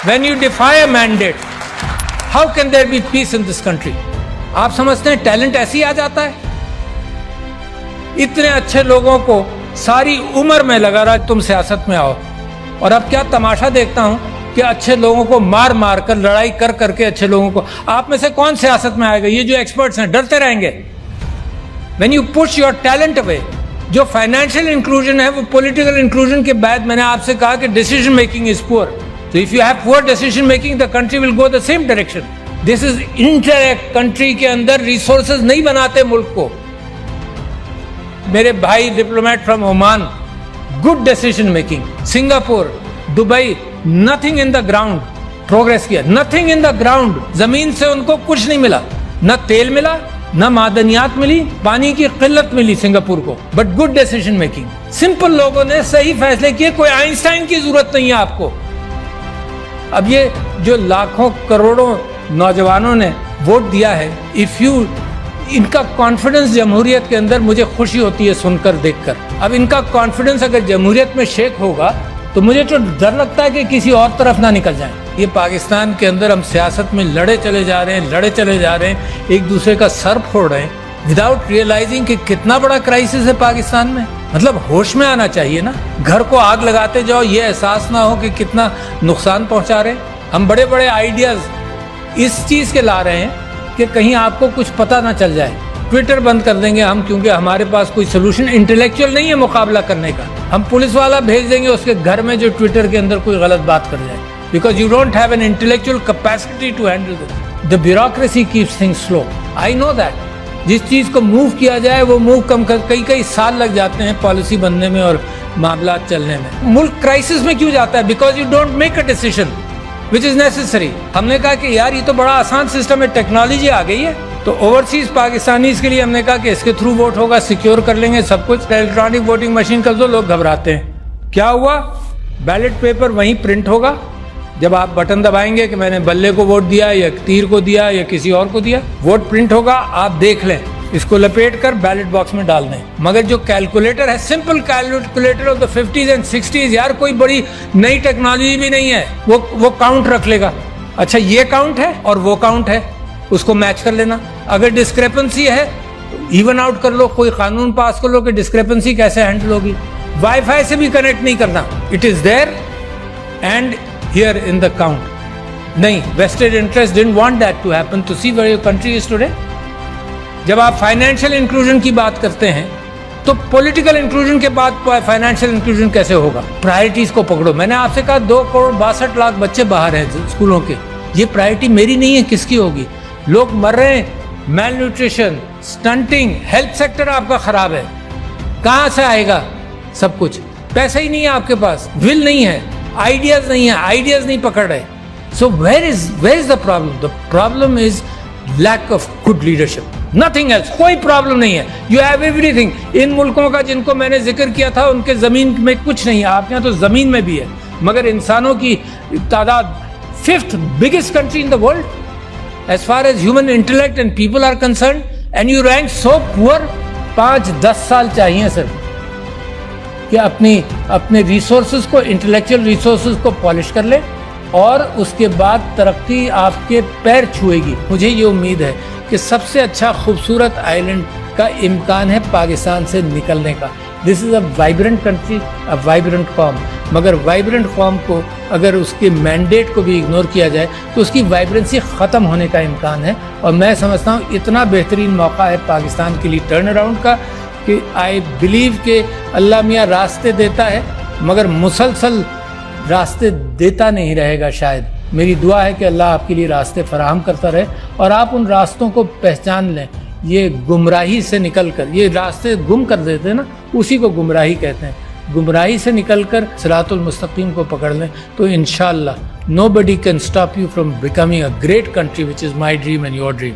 When you defy a mandate, how can there be peace in this country? आप समझते हैं talent ऐसे ही आ जाता है? इतने अच्छे लोगों को सारी उम्र में लगा रहा तुम सियासत में आओ, और अब क्या तमाशा देखता हूं कि अच्छे लोगों को मार मार कर, लड़ाई कर करके अच्छे लोगों को, आप में से कौन सियासत में आएगा? ये जो एक्सपर्ट्स हैं डरते रहेंगे। When you push your talent away, जो फाइनेंशियल इंक्लूजन है वो पॉलिटिकल इंक्लूजन के बाद मैंने आपसे कहा कि डिसीजन मेकिंग इज पुअर। तो if you have poor decision making, the country will go the same direction. This is interact, country के अंदर रिसोर्सेज नहीं बनाते मुल्क को। मेरे भाई diplomat from Oman, good decision making. Singapore, Dubai, nothing in the ground, progress किया, nothing in the ground. जमीन से उनको कुछ नहीं मिला, न तेल मिला, न मादनियात मिली, पानी की किल्लत मिली सिंगापुर को, but good decision making. Simple लोगों ने सही फैसले किए, कोई आइंस्टाइन की जरूरत नहीं है आपको। अब ये जो लाखों करोड़ों नौजवानों ने वोट दिया है, इफ यू, इनका कॉन्फिडेंस जमहूरियत के अंदर मुझे खुशी होती है सुनकर, देखकर। अब इनका कॉन्फिडेंस अगर जमहूरियत में शेक होगा तो मुझे तो डर लगता है कि किसी और तरफ ना निकल जाए। ये पाकिस्तान के अंदर हम सियासत में लड़े चले जा रहे हैं, लड़े चले जा रहे हैं, एक दूसरे का सर फोड़ रहे हैं विदाउट रियलाइजिंग कि कितना बड़ा क्राइसिस है पाकिस्तान में। मतलब होश में आना चाहिए ना। घर को आग लगाते जाओ, ये एहसास ना हो कि कितना नुकसान पहुंचा रहे हैं। हम बड़े बड़े आइडियाज इस चीज के ला रहे हैं कि कहीं आपको कुछ पता ना चल जाए। ट्विटर बंद कर देंगे हम, क्योंकि हमारे पास कोई सोल्यूशन इंटेलेक्चुअल नहीं है मुकाबला करने का। हम पुलिस वाला भेज देंगे उसके घर में जो ट्विटर के अंदर कोई गलत बात कर जाए, because you don't have an intellectual capacity to handle this. The bureaucracy keeps things slow, I know that. जिस चीज को मूव किया जाए वो मूव कई साल लग जाते हैं पॉलिसी बनने में और मामला चलने में। मुल्क क्राइसिस में क्यों जाता है? Because you don't make a decision which is necessary. हमने कहा कि यार ये तो बड़ा आसान सिस्टम है, टेक्नोलॉजी आ गई है, तो ओवरसीज पाकिस्तानीज के लिए हमने कहा कि इसके थ्रू वोट होगा, सिक्योर कर लेंगे सब कुछ, इलेक्ट्रॉनिक वोटिंग मशीन कर दो। लोग घबराते हैं। क्या हुआ? बैलेट पेपर वहीं प्रिंट होगा। जब आप बटन दबाएंगे कि मैंने बल्ले को वोट दिया या तीर को दिया या किसी और को दिया, वोट प्रिंट होगा, आप देख लें, इसको लपेट कर बैलेट बॉक्स में डाल दें। मगर जो कैलकुलेटर है, simple calculator of the 50s and 60s, यार कोई बड़ी नई टेक्नोलॉजी भी नहीं है, वो काउंट रख लेगा। अच्छा ये काउंट है और वो काउंट है, उसको मैच कर लेना। अगर डिस्क्रेपेंसी है इवन आउट कर लो, कोई कानून पास कर लो कि डिस्क्रेपेंसी कैसे हैंडल होगी। वाईफाई से भी कनेक्ट नहीं करना, it is there and here in the count. नहीं, wasted interest didn't want that to happen, to see where your country is today. जब आप फाइनेंशियल इंक्लूजन की बात करते हैं तो पॉलिटिकल इंक्लूजन के बाद फाइनेंशियल इंक्लूजन कैसे होगा? प्रायोरिटीज को पकड़ो। मैंने आपसे कहा 2,62,00,000 बच्चे बाहर हैं स्कूलों के, ये प्रायोरिटी मेरी नहीं है, किसकी होगी? लोग मर रहे हैं, mail nutrition, stunting, health sector आपका खराब है, कहां से आएगा सब कुछ? पैसा ही नहीं है आपके पास, विल नहीं है, आइडियाज नहीं है, आइडियाज नहीं पकड़ रहे। So where is the problem? The problem is lack of good leadership, nothing else. कोई प्रॉब्लम नहीं है, यू हैव एवरीथिंग। इन मुल्कों का जिनको मैंने जिक्र किया था उनके जमीन में कुछ नहीं है, आपके यहाँ तो जमीन में भी है, मगर इंसानों की तादाद 5th biggest country in the world as far as human intellect and people are concerned, and you rank so poor। 5-10 साल चाहिए सर कि अपने रिसोर्सेज को, इंटेलेक्चुअल रिसोर्सेज को पॉलिश कर ले, और उसके बाद तरक्की आपके पैर छुएगी। मुझे ये उम्मीद है कि सबसे अच्छा खूबसूरत आइलैंड का इम्कान है पाकिस्तान से निकलने का। This is a vibrant country, a vibrant com. मगर वाइब्रेंट कॉम को अगर उसके मैंडेट को भी इग्नोर किया जाए तो उसकी वाइब्रेंसी ख़त्म होने का इम्कान है। और मैं समझता हूँ इतना बेहतरीन मौका है पाकिस्तान के लिए टर्न अराउंड का कि आई बिलीव कि अल्लाह मियाँ रास्ते देता है, मगर मुसलसल रास्ते देता नहीं रहेगा शायद। मेरी दुआ है कि अल्लाह आपके लिए रास्ते फराहम करता रहे और आप उन रास्तों को पहचान लें। ये गुमराही से निकलकर, ये रास्ते गुम कर देते हैं ना, उसी को गुमराही कहते हैं। गुमराही से निकलकर सिरातुल मुस्तकीम को पकड़ लें तो इंशाअल्लाह nobody can stop you from becoming a great country, which is my dream and your dream.